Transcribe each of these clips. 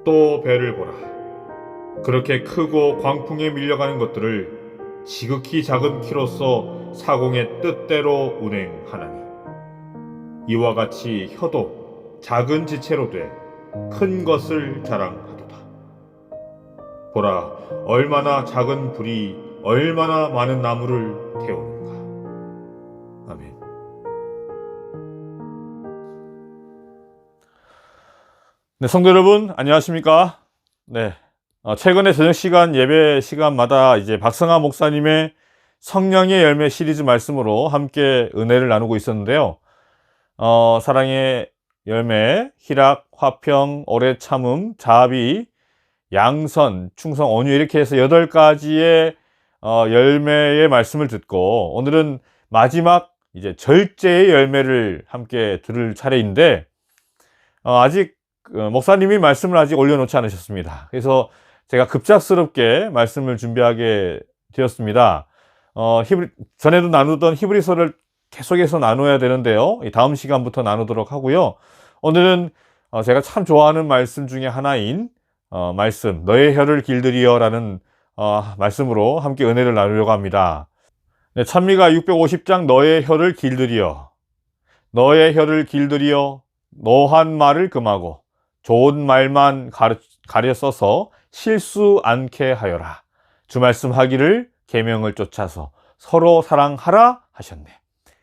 또 배를 보라. 그렇게 크고 광풍에 밀려가는 것들을 지극히 작은 키로서 사공의 뜻대로 운행하나니, 이와 같이 혀도 작은 지체로 돼 큰 것을 자랑하도다. 보라, 얼마나 작은 불이 얼마나 많은 나무를 태우는가. 아멘. 네, 성도 여러분, 안녕하십니까? 네, 최근에 저녁 시간 예배 시간마다 이제 박성하 목사님의 성령의 열매 시리즈 말씀으로 함께 은혜를 나누고 있었는데요. 사랑의 열매, 희락, 화평, 오래 참음, 자비, 양선, 충성, 온유, 이렇게 해서 8가지의 열매의 말씀을 듣고, 오늘은 마지막 이제 절제의 열매를 함께 들을 차례인데, 아직 목사님이 말씀을 아직 올려놓지 않으셨습니다. 그래서 제가 급작스럽게 말씀을 준비하게 되었습니다. 전에도 나누던 히브리서를 계속해서 나눠야 되는데요, 다음 시간부터 나누도록 하고요. 오늘은 제가 참 좋아하는 말씀 중에 하나인 말씀, 너의 혀를 길들이어 라는 말씀으로 함께 은혜를 나누려고 합니다. 네, 찬미가 650장 너의 혀를 길들이어, 너의 혀를 길들이어 노한 말을 금하고 좋은 말만 가려 써서 실수 않게 하여라. 주 말씀하기를 계명을 쫓아서 서로 사랑하라 하셨네.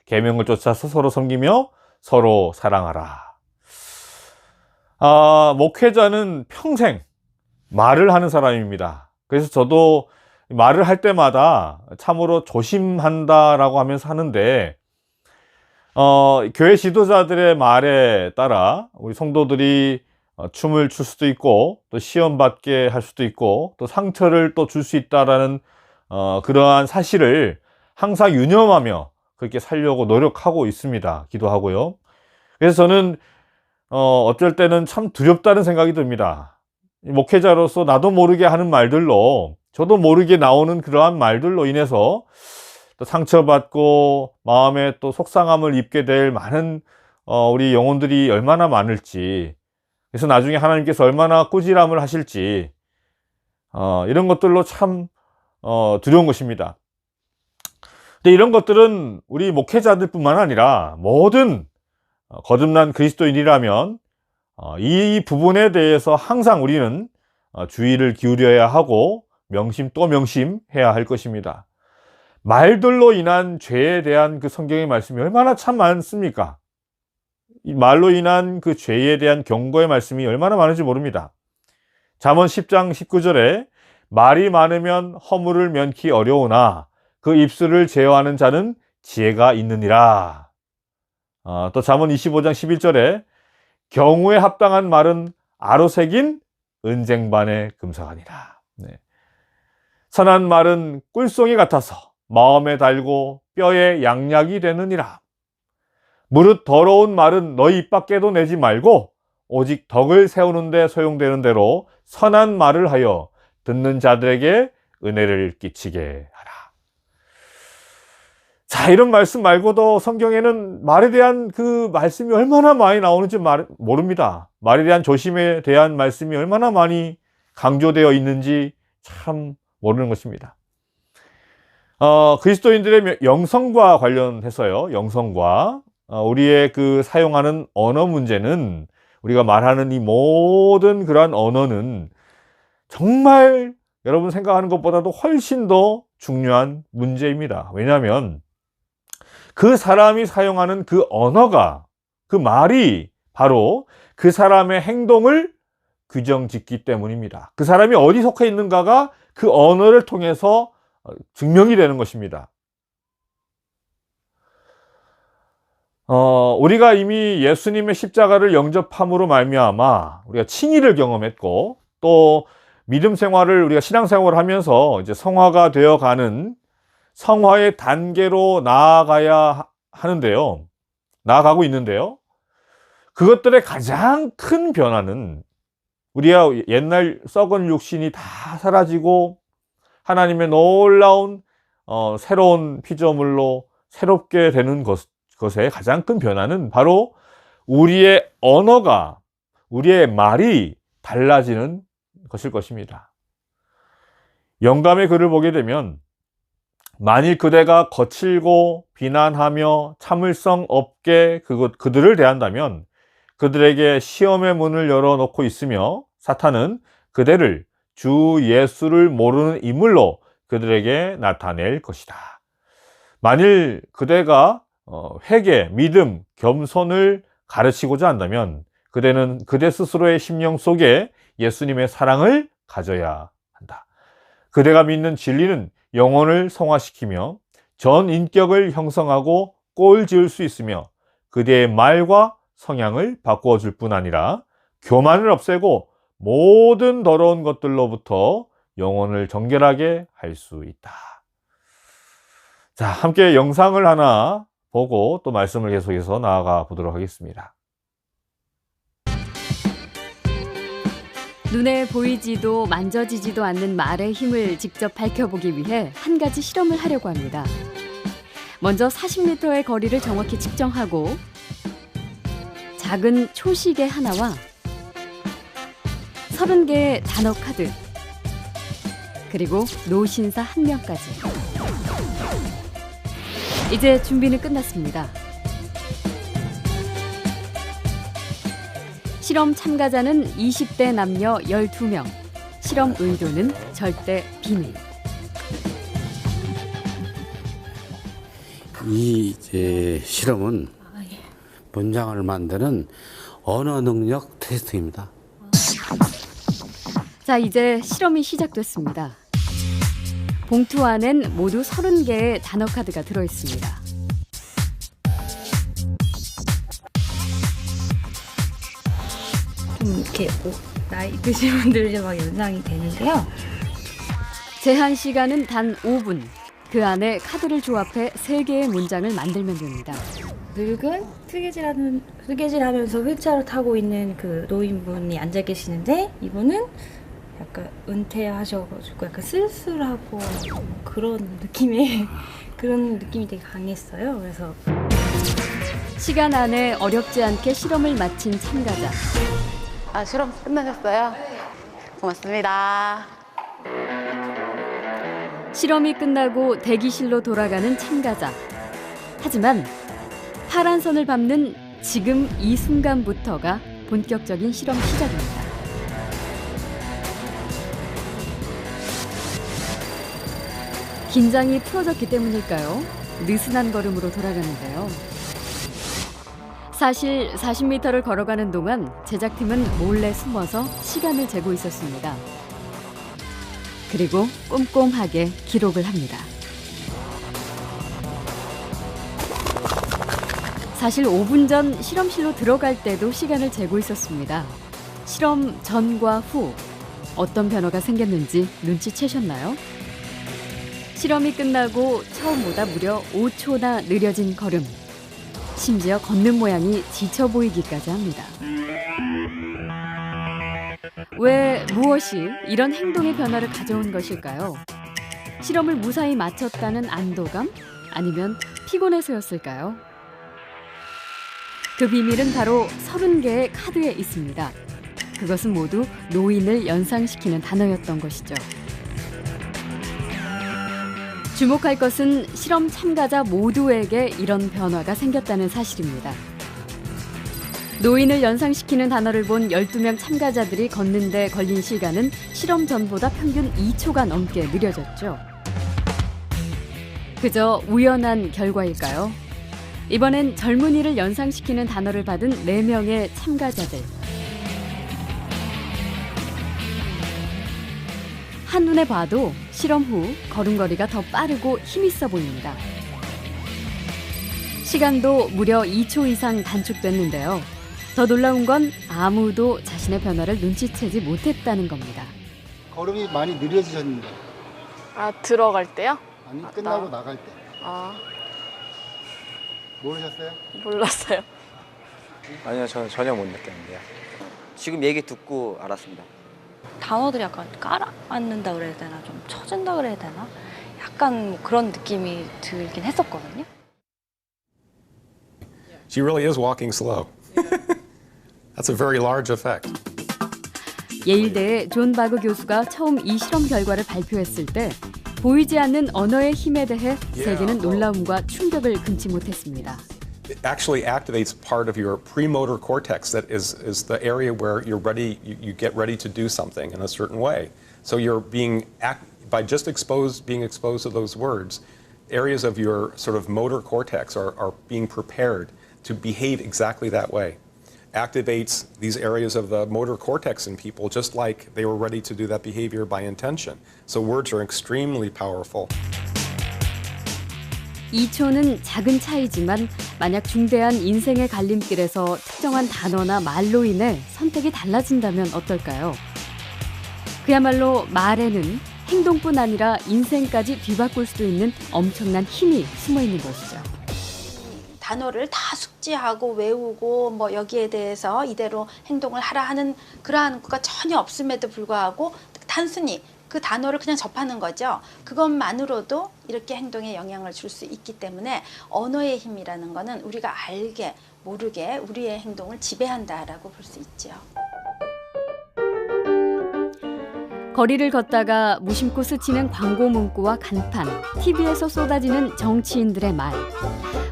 계명을 쫓아서 서로 섬기며 서로 사랑하라. 목회자는 평생 말을 하는 사람입니다. 그래서 저도 말을 할 때마다 참으로 조심한다라고 하면서 하는데, 교회 지도자들의 말에 따라 우리 성도들이 춤을 출 수도 있고, 또 시험 받게 할 수도 있고, 또 상처를 또 줄 수 있다라는 그러한 사실을 항상 유념하며 그렇게 살려고 노력하고 있습니다. 기도하고요. 그래서 저는 어쩔 때는 참 두렵다는 생각이 듭니다. 목회자로서 나도 모르게 하는 말들로, 저도 모르게 나오는 그러한 말들로 인해서 또 상처받고 마음에 또 속상함을 입게 될 많은 우리 영혼들이 얼마나 많을지, 그래서 나중에 하나님께서 얼마나 꾸지람을 하실지, 이런 것들로 참 두려운 것입니다. 근데 이런 것들은 우리 목회자들뿐만 아니라 모든 거듭난 그리스도인이라면 이 부분에 대해서 항상 우리는 주의를 기울여야 하고 명심 또 명심해야 할 것입니다. 말들로 인한 죄에 대한 그 성경의 말씀이 얼마나 참 많습니까? 이 말로 인한 그 죄에 대한 경고의 말씀이 얼마나 많은지 모릅니다. 잠언 10장 19절에 말이 많으면 허물을 면키 어려우나 그 입술을 제어하는 자는 지혜가 있느니라. 또 잠언 25장 11절에 경우에 합당한 말은 아로새긴 은쟁반의 금사가니라. 네. 선한 말은 꿀송이 같아서 마음에 달고 뼈에 양약이 되느니라. 무릇 더러운 말은 너희 입 밖에도 내지 말고 오직 덕을 세우는 데 소용되는 대로 선한 말을 하여 듣는 자들에게 은혜를 끼치게 하라. 자, 이런 말씀 말고도 성경에는 말에 대한 그 말씀이 얼마나 많이 나오는지 모릅니다. 말에 대한 조심에 대한 말씀이 얼마나 많이 강조되어 있는지 참 모르는 것입니다. 그리스도인들의 영성과 관련해서요, 영성과 우리의 그 사용하는 언어 문제는, 우리가 말하는 이 모든 그러한 언어는 정말 여러분 생각하는 것보다도 훨씬 더 중요한 문제입니다. 왜냐하면 그 사람이 사용하는 그 언어가, 그 말이 바로 그 사람의 행동을 규정짓기 때문입니다. 그 사람이 어디 속해 있는가가 그 언어를 통해서 증명이 되는 것입니다. 우리가 이미 예수님의 십자가를 영접함으로 말미암아 우리가 칭의를 경험했고, 또 믿음 생활을, 우리가 신앙 생활을 하면서 이제 성화가 되어가는 성화의 단계로 나아가고 있는데요. 그것들의 가장 큰 변화는 우리가 옛날 썩은 육신이 다 사라지고 하나님의 놀라운 새로운 피조물로 새롭게 되는 것의 가장 큰 변화는 바로 우리의 언어가, 우리의 말이 달라지는 것일 것입니다. 영감의 글을 보게 되면 만일 그대가 거칠고 비난하며 참을성 없게 그들을 대한다면 그들에게 시험의 문을 열어놓고 있으며 사탄은 그대를 주 예수를 모르는 인물로 그들에게 나타낼 것이다. 만일 그대가 회개, 믿음, 겸손을 가르치고자 한다면 그대는 그대 스스로의 심령 속에 예수님의 사랑을 가져야 한다. 그대가 믿는 진리는 영혼을 성화시키며 전 인격을 형성하고 꼴 지을 수 있으며 그대의 말과 성향을 바꾸어 줄 뿐 아니라 교만을 없애고 모든 더러운 것들로부터 영혼을 정결하게 할 수 있다. 자, 함께 영상을 하나 보고 또 말씀을 계속해서 나아가 보도록 하겠습니다. 눈에 보이지도 만져지지도 않는 말의 힘을 직접 밝혀보기 위해 한 가지 실험을 하려고 합니다. 먼저 40m의 거리를 정확히 측정하고 작은 초시계 하나와 30개의 단어 카드, 그리고 노신사 1명까지. 이제 준비는 끝났습니다. 실험 참가자는 20대 남녀 12명. 실험 의도는 절대 비밀. 이 실험은 문장을 만드는 언어 능력 테스트입니다. 자, 이제 실험이 시작됐습니다. 봉투 안엔 모두 30개의 단어 카드가 들어있습니다. 좀 이렇게 나이 드신 분들이 막 연상이 되는데요. 제한 시간은 단 5분. 그 안에 카드를 조합해 3개의 문장을 만들면 됩니다. 늙은 뜨개질하면서 휠체어를 타고 있는 그 노인분이 앉아 계시는데 이분은 약간 은퇴하셔가지고 약간 쓸쓸하고 그런 느낌이 되게 강했어요. 그래서 시간 안에 어렵지 않게 실험을 마친 참가자. 실험 끝나셨어요? 고맙습니다. 실험이 끝나고 대기실로 돌아가는 참가자. 하지만 파란 선을 밟는 지금 이 순간부터가 본격적인 실험 시작입니다. 긴장이 풀어졌기 때문일까요? 느슨한 걸음으로 돌아가는데요. 사실 40m를 걸어가는 동안 제작팀은 몰래 숨어서 시간을 재고 있었습니다. 그리고 꼼꼼하게 기록을 합니다. 사실 5분 전 실험실로 들어갈 때도 시간을 재고 있었습니다. 실험 전과 후 어떤 변화가 생겼는지 눈치채셨나요? 실험이 끝나고 처음보다 무려 5초나 느려진 걸음. 심지어 걷는 모양이 지쳐 보이기까지 합니다. 왜, 무엇이 이런 행동의 변화를 가져온 것일까요? 실험을 무사히 마쳤다는 안도감? 아니면 피곤해서였을까요? 그 비밀은 바로 30개의 카드에 있습니다. 그것은 모두 노인을 연상시키는 단어였던 것이죠. 주목할 것은 실험 참가자 모두에게 이런 변화가 생겼다는 사실입니다. 노인을 연상시키는 단어를 본 12명 참가자들이 걷는 데 걸린 시간은 실험 전보다 평균 2초가 넘게 느려졌죠. 그저 우연한 결과일까요? 이번엔 젊은이를 연상시키는 단어를 받은 4명의 참가자들. 한눈에 봐도 실험 후 걸음걸이가 더 빠르고 힘있어 보입니다. 시간도 무려 2초 이상 단축됐는데요. 더 놀라운 건 아무도 자신의 변화를 눈치채지 못했다는 겁니다. 걸음이 많이 느려지셨는데. 들어갈 때요? 아니, 끝나고 나갈 때. 모르셨어요? 몰랐어요. 아니요, 저는 전혀 못 느꼈는데요. 지금 얘기 듣고 알았습니다. 단어들이 약간 깔아앉는다 그래야 되나, 좀 처진다 그래야 되나, 약간 뭐 그런 느낌이 들긴 했었거든요. She really is walking slow. That's a very large effect. 예일대의 존 바그 교수가 처음 이 실험 결과를 발표했을 때 보이지 않는 언어의 힘에 대해 세계는 놀라움과 충격을 금치 못했습니다. It actually activates part of your premotor cortex that is the area where you're ready, you get ready to do something in a certain way. So you're by just being exposed to those words, areas of your sort of motor cortex are being prepared to behave exactly that way. Activates these areas of the motor cortex in people just like they were ready to do that behavior by intention. So words are extremely powerful. 2초는 작은 차이지만 만약 중대한 인생의 갈림길에서 특정한 단어나 말로 인해 선택이 달라진다면 어떨까요? 그야말로 말에는 행동뿐 아니라 인생까지 뒤바꿀 수도 있는 엄청난 힘이 숨어 있는 것이죠. 단어를 다 숙지하고 외우고 뭐 여기에 대해서 이대로 행동을 하라 하는 그러한 것가 전혀 없음에도 불구하고 단순히 그 단어를 그냥 접하는 거죠. 그것만으로도 이렇게 행동에 영향을 줄 수 있기 때문에 언어의 힘이라는 거는 우리가 알게 모르게 우리의 행동을 지배한다라고 볼 수 있죠. 거리를 걷다가 무심코 스치는 광고 문구와 간판, TV에서 쏟아지는 정치인들의 말.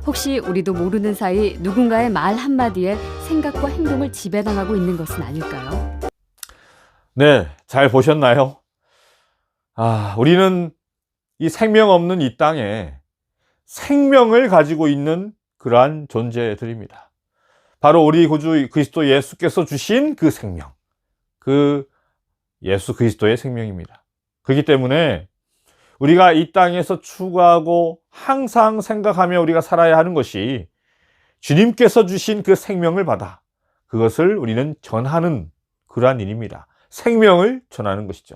혹시 우리도 모르는 사이 누군가의 말 한마디에 생각과 행동을 지배당하고 있는 것은 아닐까요? 네, 잘 보셨나요? 우리는 이 생명 없는 이 땅에 생명을 가지고 있는 그러한 존재들입니다. 바로 우리 구주 그리스도 예수께서 주신 그 생명, 그 예수 그리스도의 생명입니다. 그렇기 때문에 우리가 이 땅에서 추구하고 항상 생각하며 우리가 살아야 하는 것이 주님께서 주신 그 생명을 받아 그것을 우리는 전하는 그러한 일입니다. 생명을 전하는 것이죠.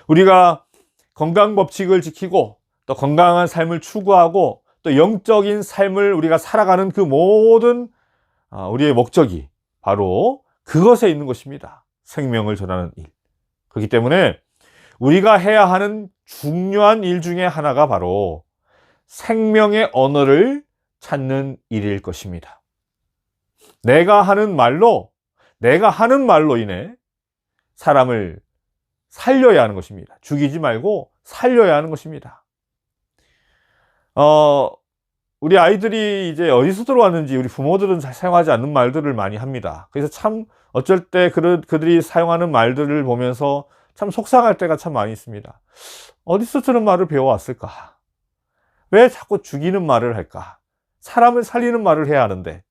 우리가 건강 법칙을 지키고 또 건강한 삶을 추구하고 또 영적인 삶을 우리가 살아가는 그 모든 우리의 목적이 바로 그것에 있는 것입니다. 생명을 전하는 일. 그렇기 때문에 우리가 해야 하는 중요한 일 중에 하나가 바로 생명의 언어를 찾는 일일 것입니다. 내가 하는 말로 인해 사람을 살려야 하는 것입니다. 죽이지 말고 살려야 하는 것입니다. 우리 아이들이 이제 어디서 들어왔는지 우리 부모들은 잘 사용하지 않는 말들을 많이 합니다. 그래서 참 어쩔 때 그들이 사용하는 말들을 보면서 참 속상할 때가 참 많이 있습니다. 어디서 저런 말을 배워왔을까? 왜 자꾸 죽이는 말을 할까? 사람을 살리는 말을 해야 하는데.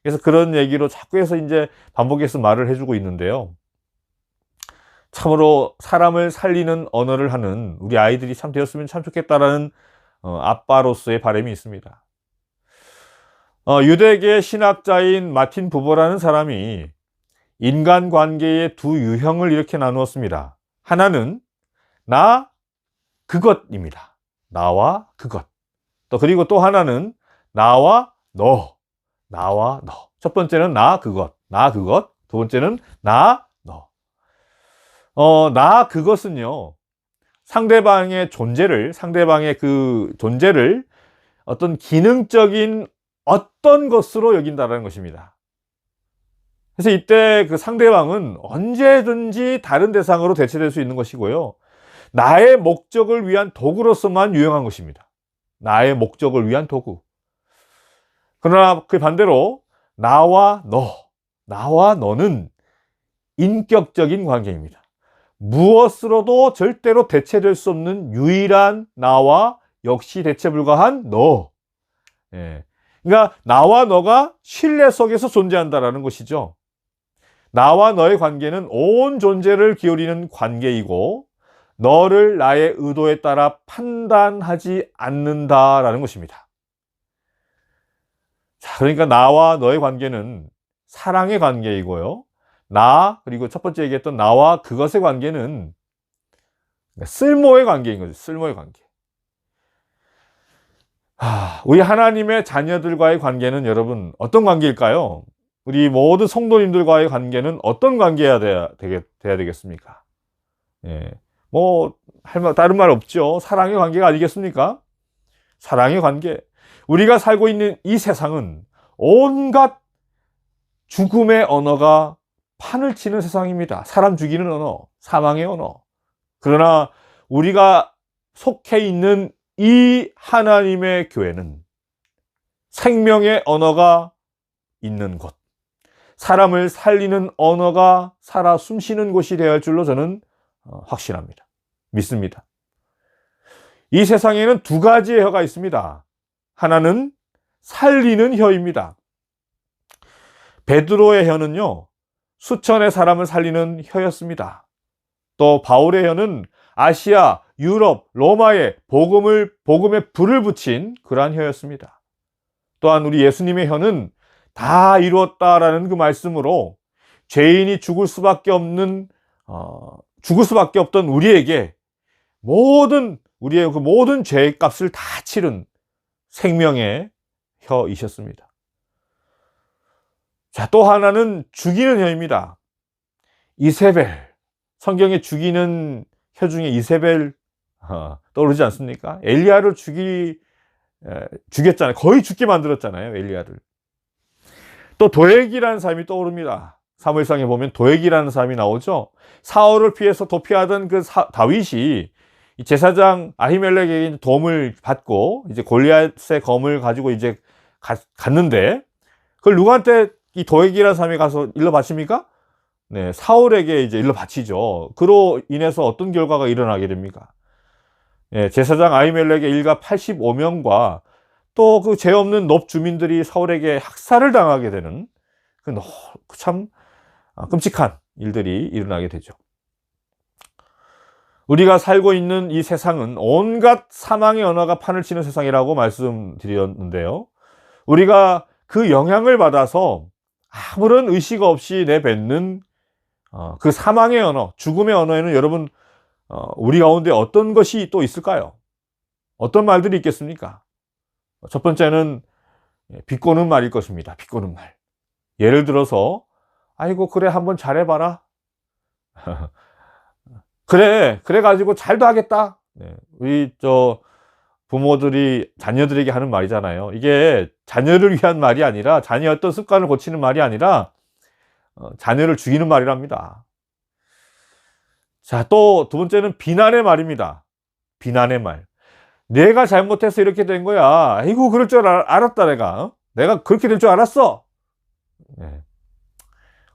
그래서 그런 얘기로 자꾸 해서 이제 반복해서 말을 해주고 있는데요. 참으로 사람을 살리는 언어를 하는 우리 아이들이 참 되었으면 참 좋겠다라는 아빠로서의 바람이 있습니다. 유대계 신학자인 마틴 부버라는 사람이 인간관계의 두 유형을 이렇게 나누었습니다. 하나는 나, 그것입니다. 나와 그것. 그리고 또 하나는 나와 너. 나와 너. 첫 번째는 나, 그것. 두 번째는 나, 너. 나, 그것은요. 상대방의 그 존재를 어떤 기능적인 어떤 것으로 여긴다는 것입니다. 그래서 이때 그 상대방은 언제든지 다른 대상으로 대체될 수 있는 것이고요. 나의 목적을 위한 도구로서만 유용한 것입니다. 나의 목적을 위한 도구. 그러나 그 반대로 나와 너는 인격적인 관계입니다. 무엇으로도 절대로 대체될 수 없는 유일한 나와 역시 대체 불가한 너. 그러니까 나와 너가 신뢰 속에서 존재한다라는 것이죠. 나와 너의 관계는 온 존재를 기울이는 관계이고 너를 나의 의도에 따라 판단하지 않는다라는 것입니다. 자, 그러니까 나와 너의 관계는 사랑의 관계이고요. 그리고 첫 번째 얘기했던 나와 그것의 관계는 쓸모의 관계인 거죠. 쓸모의 관계. 우리 하나님의 자녀들과의 관계는 여러분 어떤 관계일까요? 우리 모든 성도님들과의 관계는 어떤 관계여야 돼야 되겠습니까? 다른 말 없죠. 사랑의 관계가 아니겠습니까? 사랑의 관계. 우리가 살고 있는 이 세상은 온갖 죽음의 언어가 판을 치는 세상입니다. 사람 죽이는 언어, 사망의 언어. 그러나 우리가 속해 있는 이 하나님의 교회는 생명의 언어가 있는 곳, 사람을 살리는 언어가 살아 숨쉬는 곳이 되어야 할 줄로 저는 확신합니다. 믿습니다. 이 세상에는 두 가지의 혀가 있습니다. 하나는 살리는 혀입니다. 베드로의 혀는요, 수천의 사람을 살리는 혀였습니다. 또 바울의 혀는 아시아, 유럽, 로마에 복음의 불을 붙인 그러한 혀였습니다. 또한 우리 예수님의 혀는 다 이루었다라는 그 말씀으로 죄인이 죽을 수밖에 없던 우리에게 우리의 그 모든 죄의 값을 다 치른 생명의 혀이셨습니다. 자, 또 하나는 죽이는 혀입니다. 이세벨, 성경에 죽이는 혀 중에 이세벨 떠오르지 않습니까? 엘리야를 죽였잖아요. 거의 죽게 만들었잖아요, 엘리야를. 또 도액이라는 사람이 떠오릅니다. 사무엘상에 보면 도액이라는 사람이 나오죠. 사울을 피해서 도피하던 그 다윗이 제사장 아히멜렉에게 도움을 받고 이제 골리앗의 검을 가지고 이제 갔는데, 그걸 누구한테 이 도액이라는 사람이 가서 일러 바칩니까? 네, 사울에게 이제 일러 바치죠. 그로 인해서 어떤 결과가 일어나게 됩니까? 예, 제사장 아히멜렉의 일가 85명과 또 그 죄 없는 높 주민들이 사울에게 학살을 당하게 되는 참 끔찍한 일들이 일어나게 되죠. 우리가 살고 있는 이 세상은 온갖 사망의 언어가 판을 치는 세상이라고 말씀드렸는데요. 우리가 그 영향을 받아서 아무런 의식 없이 내뱉는 그 사망의 언어, 죽음의 언어에는 여러분, 우리 가운데 어떤 것이 또 있을까요? 어떤 말들이 있겠습니까? 첫 번째는 비꼬는 말일 것입니다. 비꼬는 말. 예를 들어서, 아이고, 그래, 한번 잘해봐라. 그래가지고 잘도 하겠다. 우리 부모들이 자녀들에게 하는 말이잖아요. 이게 자녀를 위한 말이 아니라, 자녀의 어떤 습관을 고치는 말이 아니라 자녀를 죽이는 말이랍니다. 자, 또 두 번째는 비난의 말입니다. 비난의 말. 내가 잘못해서 이렇게 된 거야. 아이고, 그럴 줄 알았다, 내가. 내가 그렇게 될 줄 알았어. 네.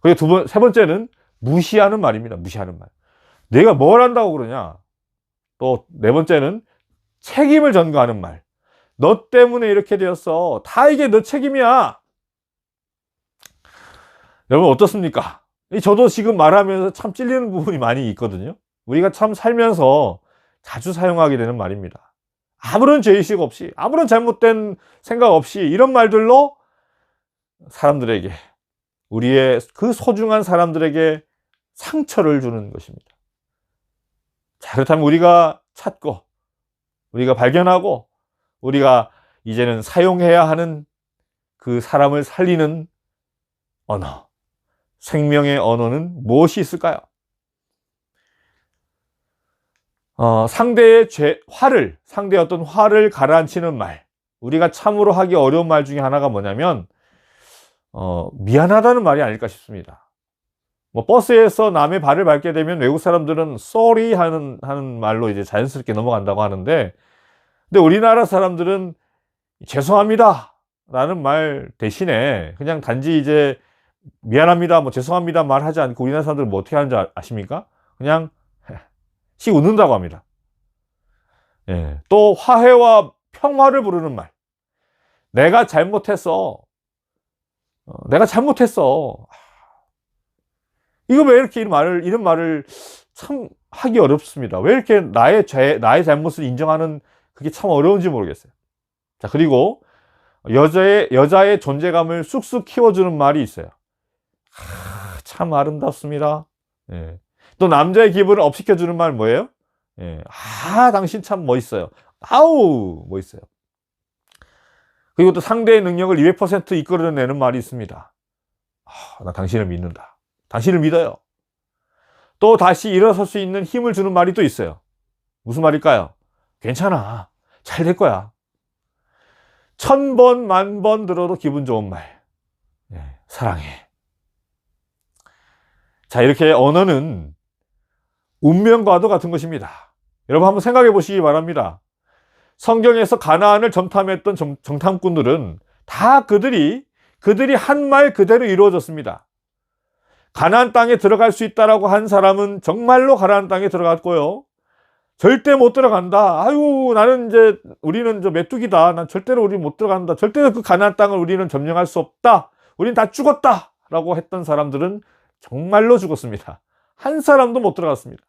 그리고 세 번째는 무시하는 말입니다. 무시하는 말. 내가 뭘 한다고 그러냐. 또 네 번째는 책임을 전가하는 말. 너 때문에 이렇게 되었어. 다 이게 너 책임이야. 여러분 어떻습니까? 저도 지금 말하면서 참 찔리는 부분이 많이 있거든요. 우리가 참 살면서 자주 사용하게 되는 말입니다. 아무런 죄의식 없이, 아무런 잘못된 생각 없이 이런 말들로 사람들에게, 우리의 그 소중한 사람들에게 상처를 주는 것입니다. 자, 그렇다면 우리가 찾고, 우리가 발견하고, 우리가 이제는 사용해야 하는 그 사람을 살리는 언어, 생명의 언어는 무엇이 있을까요? 상대의 상대의 화를 가라앉히는 말. 우리가 참으로 하기 어려운 말 중에 하나가 뭐냐면, 미안하다는 말이 아닐까 싶습니다. 버스에서 남의 발을 밟게 되면 외국 사람들은 sorry 하는 말로 이제 자연스럽게 넘어간다고 하는데, 근데 우리나라 사람들은 죄송합니다 라는 말 대신에 그냥 단지 이제 미안합니다, 죄송합니다 말하지 않고 우리나라 사람들은 뭐 어떻게 하는지 아십니까? 그냥 씩 웃는다고 합니다. 예. 또 화해와 평화를 부르는 말. 내가 잘못했어. 이거 왜 이렇게 이런 말을 참 하기 어렵습니다. 왜 이렇게 나의 잘못을 인정하는 그게 참 어려운지 모르겠어요. 자, 그리고 여자의 존재감을 쑥쑥 키워주는 말이 있어요. 참 아름답습니다. 예. 또 남자의 기분을 업시켜주는 말 뭐예요? 예. 당신 참 멋있어요. 아우, 멋있어요. 그리고 또 상대의 능력을 200% 이끌어내는 말이 있습니다. 나 당신을 믿는다. 당신을 믿어요. 또 다시 일어설 수 있는 힘을 주는 말이 또 있어요. 무슨 말일까요? 괜찮아. 잘 될 거야. 1000번, 10,000번 들어도 기분 좋은 말. 사랑해. 자, 이렇게 언어는 운명과도 같은 것입니다. 여러분 한번 생각해 보시기 바랍니다. 성경에서 가나안을 점탐했던 정탐꾼들은 다 그들이 한 말 그대로 이루어졌습니다. 가나안 땅에 들어갈 수 있다라고 한 사람은 정말로 가나안 땅에 들어갔고요. 절대 못 들어간다. 아유, 우리는 메뚜기다. 난 절대로 우리 못 들어간다. 절대로 그 가나안 땅을 우리는 점령할 수 없다. 우린 다 죽었다. 라고 했던 사람들은 정말로 죽었습니다. 한 사람도 못 들어갔습니다.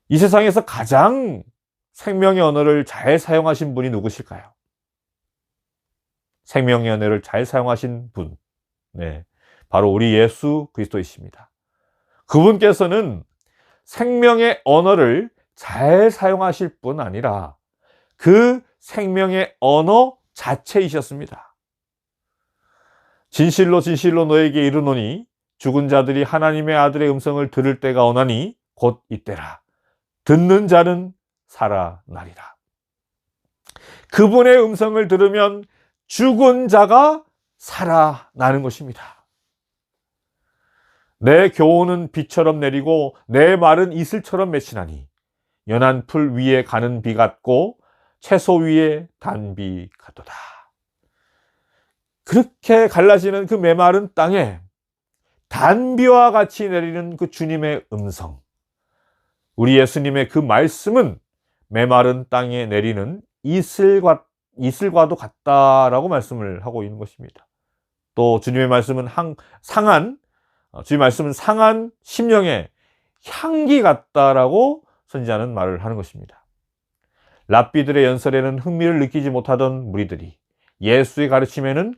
이 세상에서 가장 생명의 언어를 잘 사용하신 분이 누구실까요? 생명의 언어를 잘 사용하신 분. 네, 바로 우리 예수 그리스도이십니다. 그분께서는 생명의 언어를 잘 사용하실 뿐 아니라 그 생명의 언어 자체이셨습니다. 진실로 진실로 너에게 이르노니 죽은 자들이 하나님의 아들의 음성을 들을 때가 오나니 곧 이때라. 듣는 자는 살아나리라. 그분의 음성을 들으면 죽은 자가 살아나는 것입니다. 내 교훈은 비처럼 내리고 내 말은 이슬처럼 맺히나니 연한 풀 위에 가는 비 같고 채소 위에 단비 같도다. 그렇게 갈라지는 그 메마른 땅에 단비와 같이 내리는 그 주님의 음성, 우리 예수님의 그 말씀은 메마른 땅에 내리는 이슬과도 같다라고 말씀을 하고 있는 것입니다. 또 주님의 말씀은 주님의 말씀은 상한 심령의 향기 같다라고 선지자는 말을 하는 것입니다. 랍비들의 연설에는 흥미를 느끼지 못하던 무리들이 예수의 가르침에는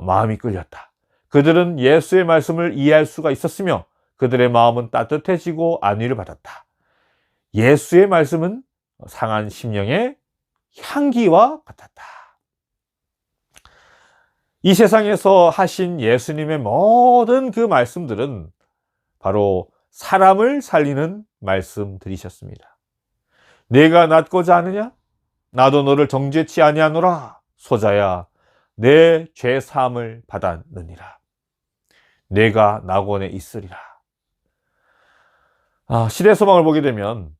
마음이 끌렸다. 그들은 예수의 말씀을 이해할 수가 있었으며 그들의 마음은 따뜻해지고 안위를 받았다. 예수의 말씀은 상한 심령의 향기와 같았다. 이 세상에서 하신 예수님의 모든 그 말씀들은 바로 사람을 살리는 말씀들이셨습니다. 내가 낫고자 하느냐? 나도 너를 정죄치 아니하노라. 소자야, 내 죄 사함을 받았느니라. 내가 낙원에 있으리라. 시대 소망을 보게 되면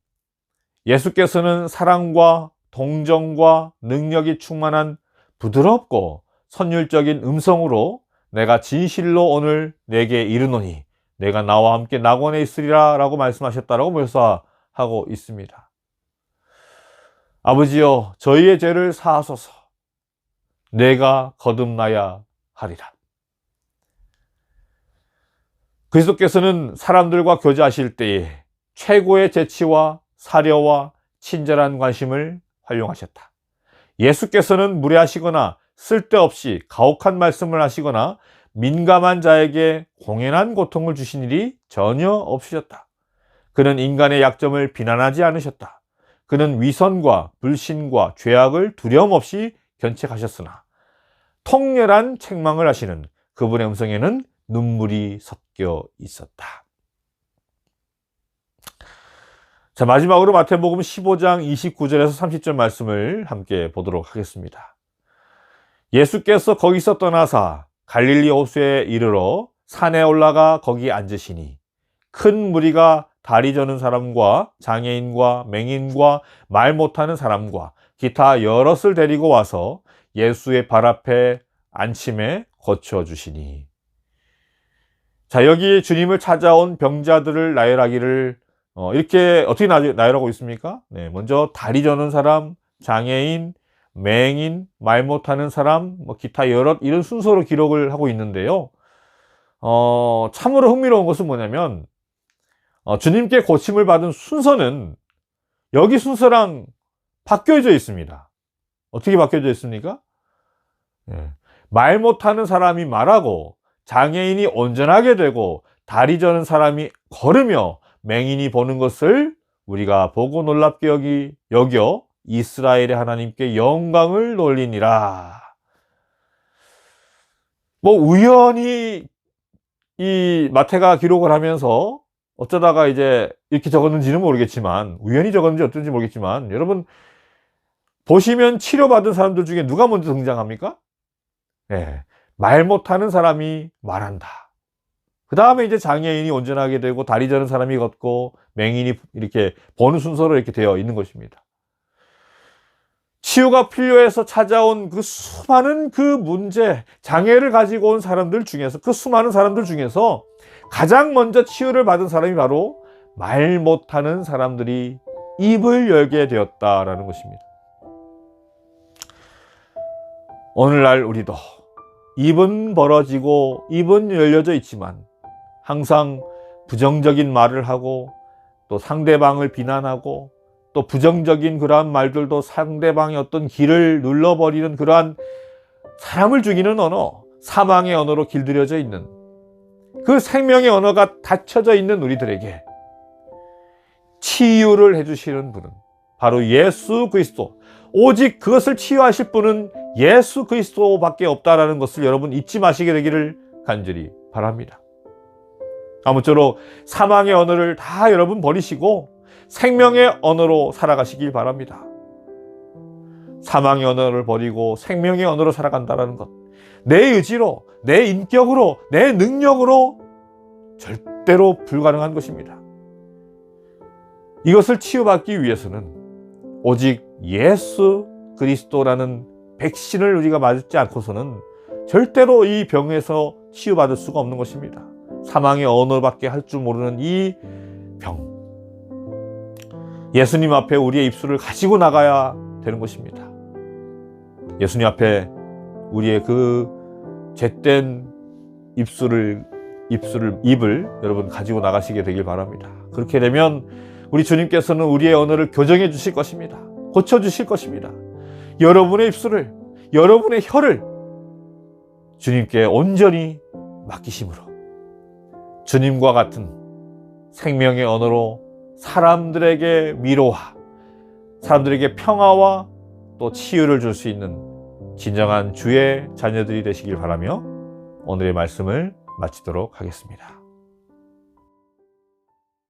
예수께서는 사랑과 동정과 능력이 충만한 부드럽고 선율적인 음성으로 내가 진실로 오늘 내게 이르노니 내가 나와 함께 낙원에 있으리라 라고 말씀하셨다라고 묘사하고 있습니다. 아버지여, 저희의 죄를 사하소서. 내가 거듭나야 하리라. 그리스도께서는 사람들과 교제하실 때에 최고의 재치와 사려와 친절한 관심을 활용하셨다. 예수께서는 무례하시거나 쓸데없이 가혹한 말씀을 하시거나 민감한 자에게 공연한 고통을 주신 일이 전혀 없으셨다. 그는 인간의 약점을 비난하지 않으셨다. 그는 위선과 불신과 죄악을 두려움 없이 견책하셨으나 통렬한 책망을 하시는 그분의 음성에는 눈물이 섞여 있었다. 자, 마지막으로 마태복음 15장 29절에서 30절 말씀을 함께 보도록 하겠습니다. 예수께서 거기서 떠나사 갈릴리 호수에 이르러 산에 올라가 거기 앉으시니 큰 무리가 다리 저는 사람과 장애인과 맹인과 말 못하는 사람과 기타 여럿을 데리고 와서 예수의 발 앞에 앉힘에 거쳐주시니. 자, 여기 주님을 찾아온 병자들을 나열하기를 이렇게 어떻게 나열하고 있습니까? 네, 먼저 다리 저는 사람, 장애인, 맹인, 말 못하는 사람, 기타 여럿 이런 순서로 기록을 하고 있는데요. 참으로 흥미로운 것은 뭐냐면 주님께 고침을 받은 순서는 여기 순서랑 바뀌어져 있습니다. 어떻게 바뀌어져 있습니까? 네, 말 못하는 사람이 말하고 장애인이 온전하게 되고 다리 저는 사람이 걸으며 맹인이 보는 것을 우리가 보고 놀랍게 여겨 이스라엘의 하나님께 영광을 돌리니라. 우연히 이 마태가 기록을 하면서 어쩌다가 이제 이렇게 적었는지는 모르겠지만, 우연히 적었는지 어쩐지 모르겠지만, 여러분 보시면 치료받은 사람들 중에 누가 먼저 등장합니까? 네, 말 못하는 사람이 말한다. 그 다음에 이제 장애인이 온전하게 되고 다리 저는 사람이 걷고 맹인이 이렇게 보는 순서로 이렇게 되어 있는 것입니다. 치유가 필요해서 찾아온 그 수많은 그 문제, 장애를 가지고 온 사람들 중에서, 그 수많은 사람들 중에서 가장 먼저 치유를 받은 사람이 바로 말 못하는 사람들이 입을 열게 되었다라는 것입니다. 오늘날 우리도 입은 벌어지고 입은 열려져 있지만 항상 부정적인 말을 하고 또 상대방을 비난하고 또 부정적인 그러한 말들도 상대방의 어떤 길을 눌러버리는 그러한 사람을 죽이는 언어, 사망의 언어로 길들여져 있는 그 생명의 언어가 닫혀져 있는 우리들에게 치유를 해주시는 분은 바로 예수 그리스도, 오직 그것을 치유하실 분은 예수 그리스도밖에 없다라는 것을 여러분 잊지 마시게 되기를 간절히 바랍니다. 아무쪼록 사망의 언어를 다 여러분 버리시고 생명의 언어로 살아가시길 바랍니다. 사망의 언어를 버리고 생명의 언어로 살아간다는 것, 내 의지로, 내 인격으로, 내 능력으로 절대로 불가능한 것입니다. 이것을 치유받기 위해서는 오직 예수 그리스도라는 백신을 우리가 맞지 않고서는 절대로 이 병에서 치유받을 수가 없는 것입니다. 사망의 언어밖에 할 줄 모르는 이 병, 예수님 앞에 우리의 입술을 가지고 나가야 되는 것입니다. 예수님 앞에 우리의 그 죄된 입을 여러분 가지고 나가시게 되길 바랍니다. 그렇게 되면 우리 주님께서는 우리의 언어를 교정해 주실 것입니다. 고쳐 주실 것입니다. 여러분의 입술을, 여러분의 혀를 주님께 온전히 맡기심으로 주님과 같은 생명의 언어로 사람들에게 위로와 사람들에게 평화와 또 치유를 줄 수 있는 진정한 주의 자녀들이 되시길 바라며 오늘의 말씀을 마치도록 하겠습니다.